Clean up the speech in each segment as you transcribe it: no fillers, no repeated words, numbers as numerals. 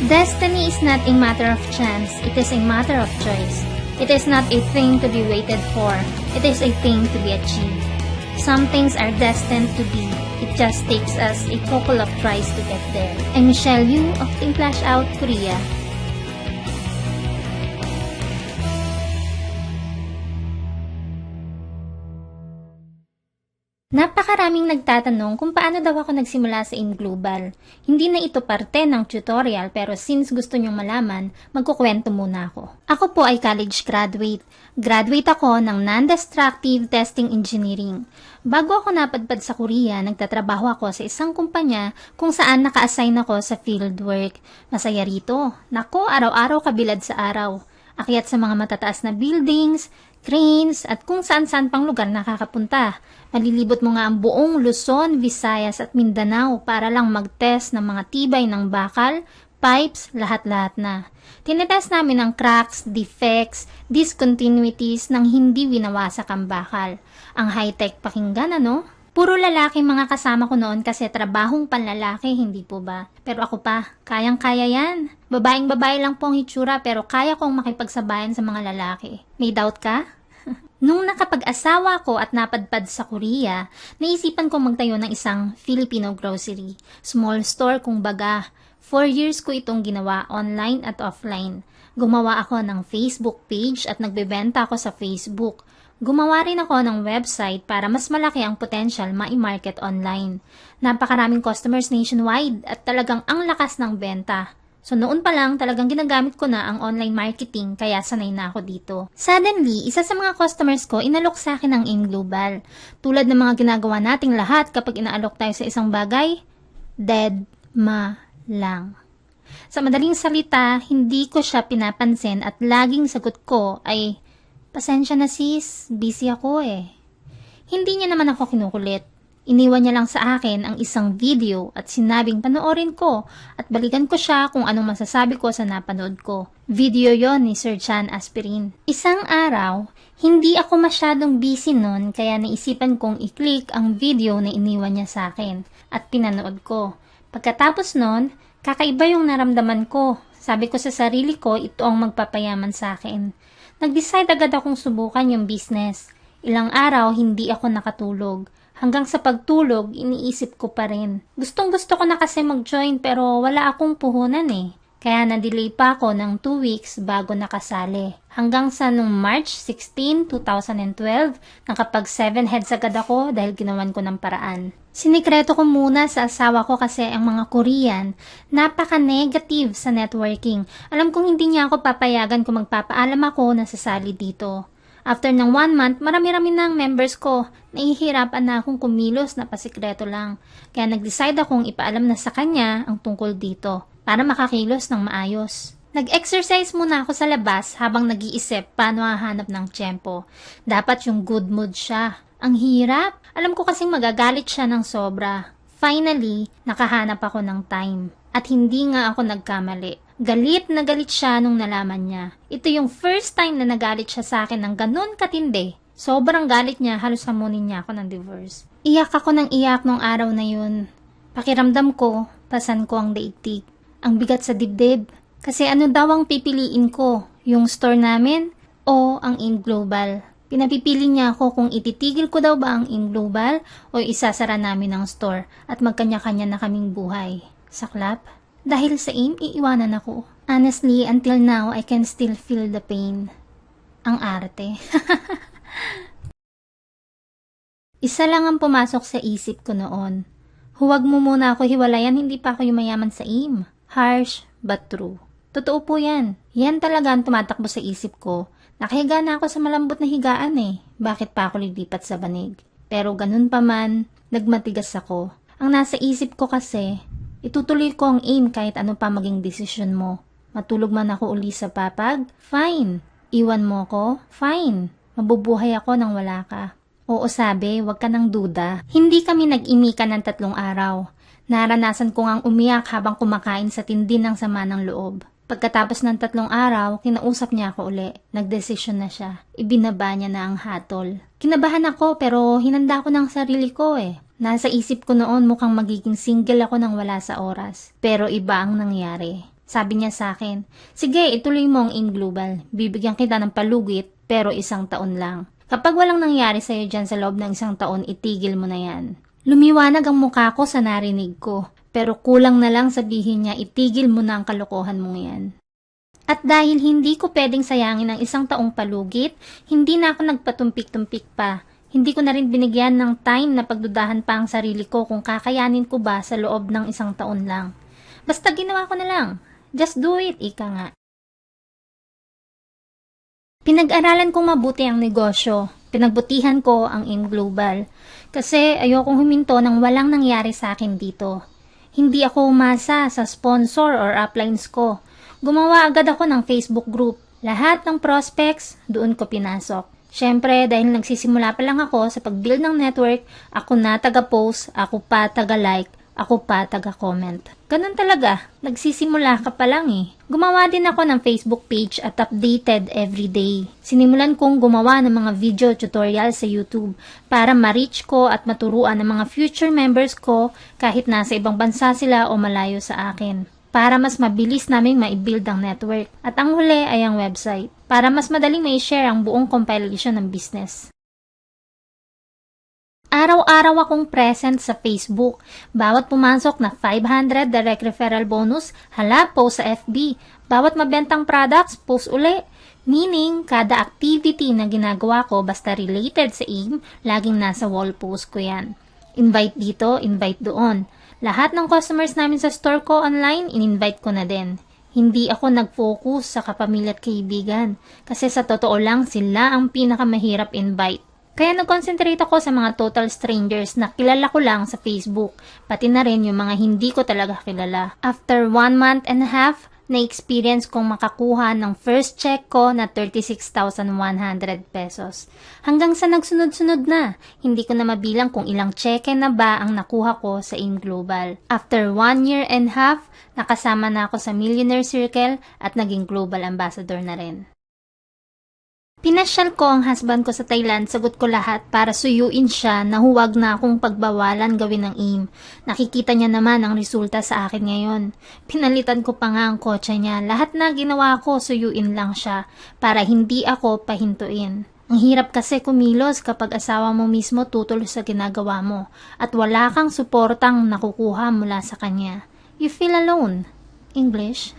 Destiny is not a matter of chance, it is a matter of choice. It is not a thing to be waited for, it is a thing to be achieved. Some things are destined to be, it just takes us a couple of tries to get there. I'm Michelle Yu of Team Flash Out Korea. Napakaraming nagtatanong kung paano daw ako nagsimula sa AIM Global. Hindi na ito parte ng tutorial pero since gusto nyong malaman, magkukwento muna ako. Ako po ay college graduate. Graduate ako ng Non-Destructive Testing Engineering. Bago ako napadpad sa Korea, nagtatrabaho ako sa isang kumpanya kung saan naka-assign ako sa fieldwork. Masaya rito. Nako, araw-araw kabilad sa araw. Akyat sa mga matataas na buildings, cranes, at kung saan-saan pang lugar nakakapunta. Malilibot mo nga ang buong Luzon, Visayas at Mindanao para lang mag-test ng mga tibay ng bakal, pipes, lahat-lahat na. Tinetest namin ang cracks, defects, discontinuities nang hindi winawasak ang bakal. Ang high-tech pakinggan, ano? Puro lalaki mga kasama ko noon kasi trabahong panlalaki, hindi po ba? Pero ako pa, kayang-kaya yan. Babaeng-babae lang po ang hitsura pero kaya kong makipagsabayan sa mga lalaki. May doubt ka? Nung nakapag-asawa ko at napadpad sa Korea, naisipan kong magtayo ng isang Filipino grocery. Small store kung baga. 4 years ko itong ginawa online at offline. Gumawa ako ng Facebook page at nagbebenta ako sa Facebook. Gumawa rin ako ng website para mas malaki ang potential ma-market online. Napakaraming customers nationwide at talagang ang lakas ng benta. So noon pa lang talagang ginagamit ko na ang online marketing kaya sanay na ako dito. Suddenly, isa sa mga customers ko inalok sa akin ng AIM Global. Tulad ng mga ginagawa nating lahat kapag inaalok tayo sa isang bagay, dead ma lang. Sa madaling salita, hindi ko siya pinapansin at laging sagot ko ay, pasensya na sis, busy ako eh. Hindi niya naman ako kinukulit. Iniwan niya lang sa akin ang isang video at sinabing panoorin ko at balikan ko siya kung anong masasabi ko sa napanood ko. Video yon ni Sir Chan Aspirin. Isang araw, hindi ako masyadong busy nun kaya naisipan kong i-click ang video na iniwan niya sa akin at pinanood ko. Pagkatapos nun, kakaiba yung naramdaman ko. Sabi ko sa sarili ko, ito ang magpapayaman sa akin. Nag-decide agad akong subukan yung business. Ilang araw, hindi ako nakatulog. Hanggang sa pagtulog, iniisip ko pa rin. Gustong-gusto ko na kasi mag-join pero wala akong puhunan eh. Kaya na-delay pa ako ng 2 weeks bago nakasali. Hanggang sa nung March 16, 2012, nakapag 7 heads agad ako dahil ginawan ko ng paraan. Sinikreto ko muna sa asawa ko kasi ang mga Korean, napaka-negative sa networking. Alam kong hindi niya ako papayagan kung magpapaalam ako na sasali dito. After ng 1 month, marami-rami na ang members ko. Nahihirapan na akong kumilos na pasikreto lang. Kaya nag-decide akong ipaalam na sa kanya ang tungkol dito para makakilos ng maayos. Nag-exercise muna ako sa labas habang nag-iisip paano hahanap ng tiyempo. Dapat yung good mood siya. Ang hirap. Alam ko kasing magagalit siya ng sobra. Finally, nakahanap ako ng time. At hindi nga ako nagkamali. Galit na galit siya nung nalaman niya. Ito yung first time na nagalit siya sa akin ng ganun katindi. Sobrang galit niya, halos hamunin niya ako ng divorce. Iyak ako ng iyak nung araw na yun. Pakiramdam ko, pasan ko ang daigdig. Ang bigat sa dibdib. Kasi ano daw ang pipiliin ko? Yung store namin o ang AIM Global? Pinapipili niya ako kung ititigil ko daw ba ang AIM Global o isasara namin ang store at magkanya-kanya na kaming buhay. Saklap? Dahil sa AIM, iiwanan ako. Honestly, until now, I can still feel the pain. Ang arte. Isa lang ang pumasok sa isip ko noon. Huwag mo muna ako hiwalayan, hindi pa ako yumayaman sa AIM. Harsh, but true. Totoo po yan. Yan talaga ang tumatakbo sa isip ko. Nakahiga na ako sa malambot na higaan eh. Bakit pa ako lilipat sa banig? Pero ganun pa man, nagmatigas ako. Ang nasa isip ko kasi, itutuloy ko ang AIM kahit ano pa maging desisyon mo. Matulog man ako uli sa papag? Fine. Iwan mo ko? Fine. Mabubuhay ako nang wala ka. Oo sabi, wag ka nang duda. Hindi kami nag-imikan ng 3 araw. Naranasan ko ngang umiyak habang kumakain sa tindi ng sama ng loob. Pagkatapos ng 3 araw, kinausap niya ako uli. Nagdesisyon na siya. Ibinaba niya na ang hatol. Kinabahan ako pero hinanda ko ng sarili ko eh. Nasa isip ko noon mukhang magiging single ako nang wala sa oras. Pero iba ang nangyari. Sabi niya sa akin, sige, ituloy mo ang AIM Global. Bibigyan kita ng palugit, pero 1 taon lang. Kapag walang nangyari sa'yo dyan sa loob ng 1 taon, itigil mo na yan. Lumiwanag ang mukha ko sa narinig ko, pero kulang na lang sabihin niya, itigil mo na ang kalokohan mong yan. At dahil hindi ko pwedeng sayangin ang 1 taong palugit, hindi na ako nagpatumpik-tumpik pa. Hindi ko na rin binigyan ng time na pagdudahan pa ang sarili ko kung kakayanin ko ba sa loob ng 1 taon lang. Basta ginawa ko na lang. Just do it, ika nga. Pinag-aralan kong mabuti ang negosyo. Pinagbutihan ko ang AIM Global. Kasi ayokong huminto nang walang nangyari sa akin dito. Hindi ako umasa sa sponsor or uplines ko. Gumawa agad ako ng Facebook group. Lahat ng prospects, doon ko pinasok. Siyempre, dahil nagsisimula pa lang ako sa pag-build ng network, ako na taga-post, ako pa taga-like, ako pa taga-comment. Ganun talaga, nagsisimula ka pa lang eh. Gumawa din ako ng Facebook page at updated everyday. Sinimulan kong gumawa ng mga video tutorial sa YouTube para ma-reach ko at maturuan ng mga future members ko kahit nasa ibang bansa sila o malayo sa akin. Para mas mabilis naming ma-build ang network. At ang huli ay ang website. Para mas madaling ma-share ang buong compilation ng business. Araw-araw akong present sa Facebook. Bawat pumasok na 500 direct referral bonus, hala, post sa FB. Bawat mabentang products, post uli. Meaning, kada activity na ginagawa ko basta related sa AIM, laging nasa wall post ko yan. Invite dito, invite doon. Lahat ng customers namin sa store ko online, in-invite ko na din. Hindi ako nag-focus sa kapamilya at kaibigan. Kasi sa totoo lang, sila ang pinakamahirap invite. Kaya nag-concentrate ako sa mga total strangers na kilala ko lang sa Facebook, pati na rin yung mga hindi ko talaga kilala. After 1.5 months, na-experience kong makakuha ng first check ko na 36,100 pesos. Hanggang sa nagsunod-sunod na, hindi ko na mabilang kung ilang cheque na ba ang nakuha ko sa AIM Global. After 1.5 years, nakasama na ako sa Millionaire Circle at naging Global Ambassador na rin. Pinasyal ko ang husband ko sa Thailand, sagot ko lahat para suyuin siya na huwag na akong pagbawalan gawin ng AIM. Nakikita niya naman ang resulta sa akin ngayon. Pinalitan ko pa nga ang kotse niya. Lahat na ginawa ko, suyuin lang siya para hindi ako pahintuin. Ang hirap kasi kumilos kapag asawa mo mismo tutol sa ginagawa mo at wala kang suportang nakukuha mula sa kanya. You feel alone. English?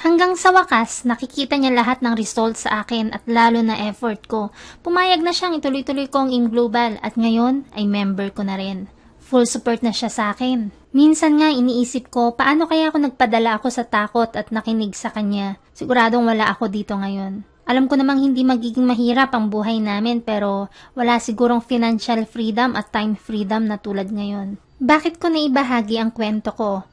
Hanggang sa wakas, nakikita niya lahat ng results sa akin at lalo na effort ko. Pumayag na siyang ituloy-tuloy ko ang AIM Global at ngayon ay member ko na rin. Full support na siya sa akin. Minsan nga iniisip ko, paano kaya ako nagpadala ako sa takot at nakinig sa kanya? Siguradong wala ako dito ngayon. Alam ko namang hindi magiging mahirap ang buhay namin pero wala sigurong financial freedom at time freedom na tulad ngayon. Bakit ko naibahagi ang kwento ko?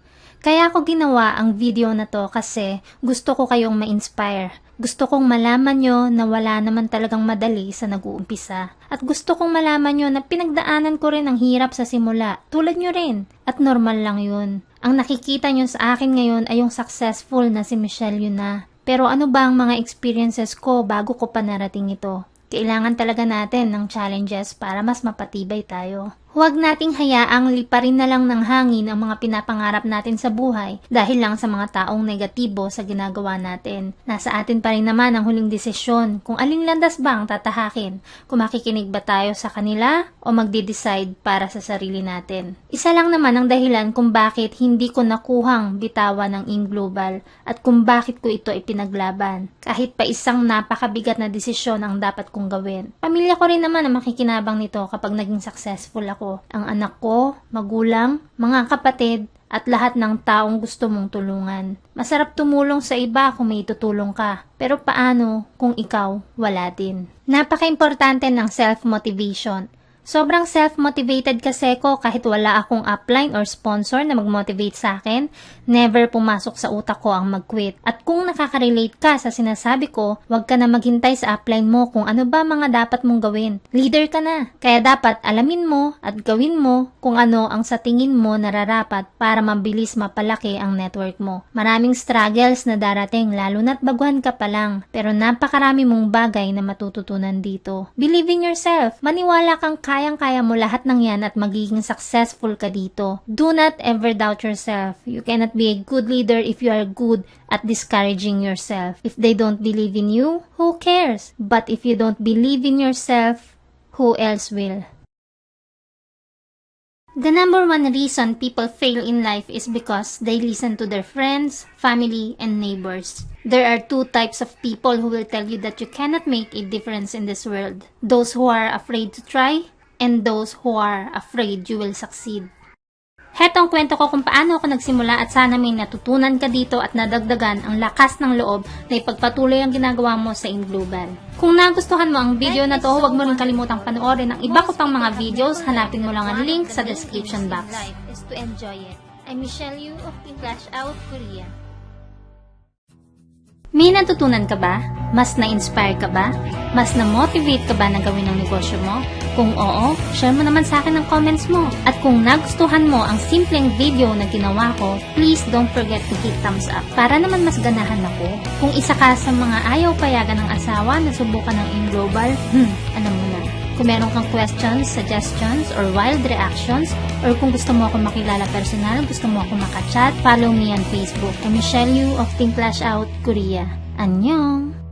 Kaya ako ginawa ang video na to kasi gusto ko kayong ma-inspire. Gusto kong malaman nyo na wala naman talagang madali sa nag-uumpisa. At gusto kong malaman nyo na pinagdaanan ko rin ang hirap sa simula. Tulad nyo rin. At normal lang yun. Ang nakikita nyo sa akin ngayon ay yung successful na si Michelle yun na. Pero ano ba ang mga experiences ko bago ko pa narating ito? Kailangan talaga natin ng challenges para mas mapatibay tayo. Huwag nating hayaang liparin na lang ng hangin ang mga pinapangarap natin sa buhay dahil lang sa mga taong negatibo sa ginagawa natin. Nasa atin pa rin naman ang huling desisyon kung aling landas ba ang tatahakin, kung makikinig ba tayo sa kanila o magde-decide para sa sarili natin. Isa lang naman ang dahilan kung bakit hindi ko nakuhang bitawan ng AIM Global at kung bakit ko ito ipinaglaban. Kahit pa isang napakabigat na desisyon ang dapat kong gawin. Pamilya ko rin naman ang makikinabang nito kapag naging successful ako. Ang anak ko, magulang, mga kapatid, at lahat ng taong gusto mong tulungan. Masarap tumulong sa iba kung may tutulong ka. Pero paano kung ikaw wala din? Napaka-importante ng self-motivation. Sobrang self-motivated kasi ko kahit wala akong upline or sponsor na mag-motivate sa akin, never pumasok sa utak ko ang mag-quit. At kung nakaka-relate ka sa sinasabi ko, huwag ka na maghintay sa upline mo kung ano ba mga dapat mong gawin. Leader ka na. Kaya dapat alamin mo at gawin mo kung ano ang sa tingin mo nararapat para mabilis mapalaki ang network mo. Maraming struggles na darating lalo na't baguhan ka pa lang. Pero napakarami mong bagay na matututunan dito. Believe in yourself. Maniwala kang kayang-kaya mo lahat ng yan at magiging successful ka dito. Do not ever doubt yourself. You cannot be a good leader if you are good at discouraging yourself. If they don't believe in you, who cares? But if you don't believe in yourself, who else will? The number one reason people fail in life is because they listen to their friends, family, and neighbors. There are two types of people who will tell you that you cannot make a difference in this world. Those who are afraid to try, and those who are afraid you will succeed. Heto ang kwento ko kung paano ako nagsimula at sana may natutunan ka dito at nadagdagan ang lakas ng loob na ipagpatuloy ang ginagawa mo sa InGlobal. Kung nagustuhan mo ang video na to, huwag mo rin kalimutang panoorin ang iba ko pang mga videos. Hanapin mo lang ang link sa description box. Is to enjoy it. I'm Michelle Yu of Team Flash Out Korea. May natutunan ka ba? Mas na-inspire ka ba? Mas na-motivate ka ba na gawin ang negosyo mo? Kung oo, share mo naman sa akin ang comments mo. At kung nagustuhan mo ang simpleng video na ginawa ko, please don't forget to hit thumbs up para naman mas ganahan ako. Kung isa ka sa mga ayaw payagan ng asawa na subukan ng InGlobal, alam mo na. Kung meron kang questions, suggestions, or wild reactions, or kung gusto mo ako makilala personal, gusto mo ako makachat, follow me on Facebook. I'm Michelle Yu of Team Flash Out Korea. Annyeong!